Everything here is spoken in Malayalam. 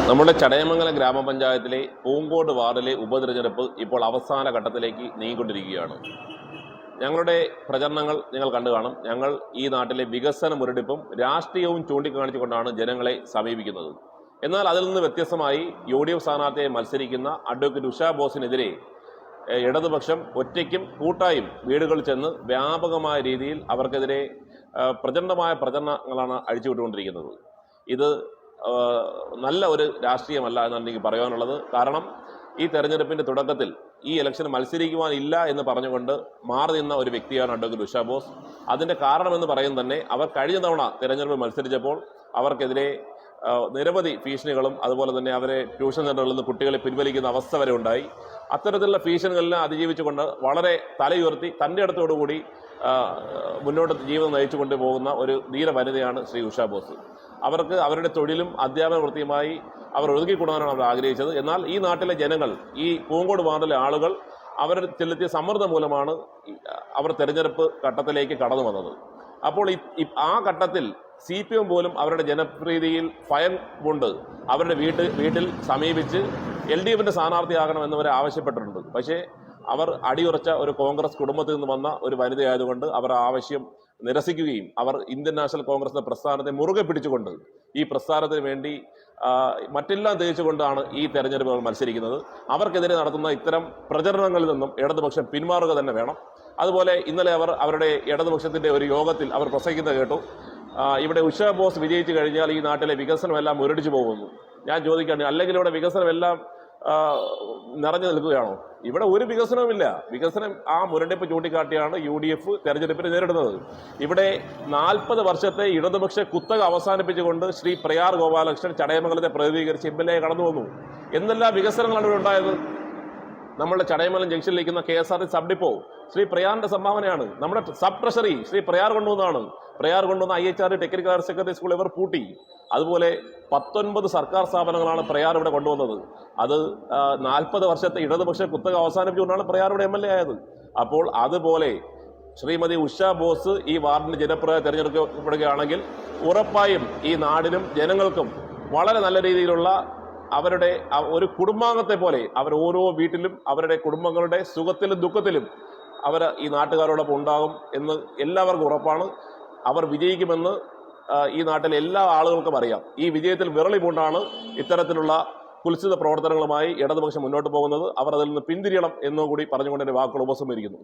നമ്മുടെ ചടയമംഗലം ഗ്രാമപഞ്ചായത്തിലെ പൂങ്കോട് വാർഡിലെ ഉപതെരഞ്ഞെടുപ്പ് ഇപ്പോൾ അവസാന ഘട്ടത്തിലേക്ക് നീങ്ങിക്കൊണ്ടിരിക്കുകയാണ്. ഞങ്ങളുടെ പ്രചരണങ്ങൾ നിങ്ങൾ കണ്ടു കാണും. ഞങ്ങൾ ഈ നാട്ടിലെ വികസന മുരടിപ്പും രാഷ്ട്രീയവും ചൂണ്ടിക്കാണിച്ചുകൊണ്ടാണ് ജനങ്ങളെ സമീപിക്കുന്നത്. എന്നാൽ അതിൽ നിന്ന് വ്യത്യസ്തമായി UDF സ്ഥാനാർത്ഥിയായി മത്സരിക്കുന്ന അഡ്വക്കേറ്റ് ഉഷ ബോസിനെതിരെ ഇടതുപക്ഷം ഒറ്റയ്ക്കും കൂട്ടായും വീടുകളിൽ ചെന്ന് വ്യാപകമായ രീതിയിൽ അവർക്കെതിരെ പ്രചണ്ഡമായ പ്രചരണങ്ങളാണ് അഴിച്ചുവിട്ടുകൊണ്ടിരിക്കുന്നത്. ഇത് നല്ല ഒരു രാഷ്ട്രീയമല്ല എന്നാണ് എനിക്ക് പറയാനുള്ളത്. കാരണം ഈ തെരഞ്ഞെടുപ്പിന്റെ തുടക്കത്തിൽ ഈ ഇലക്ഷൻ മത്സരിക്കുവാനില്ല എന്ന് പറഞ്ഞുകൊണ്ട് മാറി നിന്ന ഒരു വ്യക്തിയാണ് അഡ്വക്കേറ്റ് ഉഷ ബോസ്. അതിന്റെ കാരണമെന്ന് പറയുന്നത് തന്നെ അവർ കഴിഞ്ഞ തവണ തെരഞ്ഞെടുപ്പ് മത്സരിച്ചപ്പോൾ അവർക്കെതിരെ നിരവധി ഭീഷണികളും അതുപോലെ തന്നെ അവരെ ട്യൂഷൻ സെന്ററുകളിൽ നിന്ന് കുട്ടികളെ പിൻവലിക്കുന്ന അവസ്ഥ വരെ ഉണ്ടായി. അത്തരത്തിലുള്ള ഭീഷണികളെല്ലാം അതിജീവിച്ചുകൊണ്ട് വളരെ തലയുയർത്തി തൻ്റെ അടുത്തോടുകൂടി മുന്നോട്ട് ജീവിതം നയിച്ചു കൊണ്ടുപോകുന്ന ഒരു ധീര വനിതയാണ് ശ്രീ ഉഷ ബോസ്. അവർക്ക് അവരുടെ തൊഴിലും അധ്യാപന വൃത്തിയുമായി അവർ ഒതുക്കിക്കൊടുക്കാനാണ് അവർ ആഗ്രഹിച്ചത്. എന്നാൽ ഈ നാട്ടിലെ ജനങ്ങൾ, ഈ പൂങ്കോട് വാർഡിലെ ആളുകൾ അവർ ചെലുത്തിയ സമ്മർദ്ദം മൂലമാണ് അവർ തെരഞ്ഞെടുപ്പ് ഘട്ടത്തിലേക്ക് കടന്നു വന്നത്. അപ്പോൾ ആ ഘട്ടത്തിൽ CPM പോലും അവരുടെ ജനപ്രീതിയിൽ ഭയം കൊണ്ട് അവരുടെ വീട്ടിൽ സമീപിച്ച് LDFന്റെ സ്ഥാനാർത്ഥിയാകണമെന്നവരെ ആവശ്യപ്പെട്ടിട്ടുണ്ട്. പക്ഷേ അവർ അടിയുറച്ച ഒരു കോൺഗ്രസ് കുടുംബത്തിൽ നിന്ന് വന്ന ഒരു വനിതയായതുകൊണ്ട് അവർ ആവശ്യം നിരസിക്കുകയും അവർ ഇന്ത്യൻ നാഷണൽ കോൺഗ്രസിന്റെ പ്രസ്ഥാനത്തെ മുറുകെ പിടിച്ചുകൊണ്ട് ഈ പ്രസ്ഥാനത്തിന് വേണ്ടി മറ്റെല്ലാം തേച്ചുകൊണ്ടാണ് ഈ തെരഞ്ഞെടുപ്പുകൾ മത്സരിക്കുന്നത്. അവർക്കെതിരെ നടത്തുന്ന ഇത്തരം പ്രചരണങ്ങളിൽ നിന്നും ഇടതുപക്ഷം പിന്മാറുക തന്നെ വേണം. അതുപോലെ ഇന്നലെ അവരുടെ ഇടതുപക്ഷത്തിന്റെ ഒരു യോഗത്തിൽ അവർ പ്രസംഗിക്കുന്നത് കേട്ടു. ഇവിടെ ഉഷ ബോസ് വിജയിച്ചു കഴിഞ്ഞാൽ ഈ നാട്ടിലെ വികസനമെല്ലാം മുരടിച്ചു പോകുന്നു. ഞാൻ ചോദിക്കുകയാണ്, അല്ലെങ്കിൽ ഇവിടെ വികസനമെല്ലാം നിറഞ്ഞു നിൽക്കുകയാണോ? ഇവിടെ ഒരു വികസനവുമില്ല. വികസനം ആ മുരടിപ്പ് ചൂണ്ടിക്കാട്ടിയാണ് UDF തെരഞ്ഞെടുപ്പിനെ നേരിടുന്നത്. ഇവിടെ 40 വർഷത്തെ ഇടതുപക്ഷ കുത്തക അവസാനിപ്പിച്ചുകൊണ്ട് ശ്രീ പ്രയാർ ഗോപാലകൃഷ്ണൻ ചടയമംഗലത്തെ പ്രതിനിധീകരിച്ച് MLA കടന്നു വന്നു. എന്തെല്ലാം വികസനങ്ങളാണ് ഇവിടെ ഉണ്ടായത്? നമ്മുടെ ചടയമംഗലം ജംഗ്ഷനിലിരിക്കുന്ന KSRTC സബ് ഡിപ്പോ ശ്രീ പ്രയാറിന്റെ സംഭാവനയാണ്. നമ്മുടെ സബ് ട്രഷറി ശ്രീ പ്രയാർ കൊണ്ടുവന്നതാണ്. പ്രയാർ കൊണ്ടുവന്ന IHR technical higher secondary school ഇവർ പൂട്ടി. അതുപോലെ 19 സർക്കാർ സ്ഥാപനങ്ങളാണ് പ്രയാർ ഇവിടെ കൊണ്ടുവന്നത്. അത് 40 വർഷത്തെ ഇടതുപക്ഷ കുത്തക അവസാനിപ്പിച്ചുകൊണ്ടാണ് പ്രയാർ ഇവിടെ MLA ആയത്. അപ്പോൾ അതുപോലെ ശ്രീമതി ഉഷ ബോസ് ഈ വാർഡിന് ജനപ്രിയ തെരഞ്ഞെടുക്കപ്പെടുകയാണെങ്കിൽ ഉറപ്പായും ഈ നാടിനും ജനങ്ങൾക്കും വളരെ നല്ല രീതിയിലുള്ള അവരുടെ ഒരു കുടുംബാംഗത്തെ പോലെ അവർ ഓരോ വീട്ടിലും അവരുടെ കുടുംബങ്ങളുടെ സുഖത്തിലും ദുഃഖത്തിലും അവർ ഈ നാട്ടുകാരോടൊപ്പം ഉണ്ടാകും എന്ന് എല്ലാവർക്കും ഉറപ്പാണ്. അവർ വിജയിക്കുമെന്ന് ഈ നാട്ടിലെ എല്ലാ ആളുകൾക്കും അറിയാം. ഈ വിജയത്തിൽ വിരളി പൂണ്ടാണ് ഇത്തരത്തിലുള്ള കുൽസിത പ്രവർത്തനങ്ങളുമായി ഇടതുപക്ഷം മുന്നോട്ട് പോകുന്നത്. അവർ അതിൽ നിന്ന് പിന്തിരിയണം എന്നുകൂടി പറഞ്ഞുകൊണ്ട് എൻ്റെ വാക്കുകൾ ഉപസംഹരിക്കുന്നു.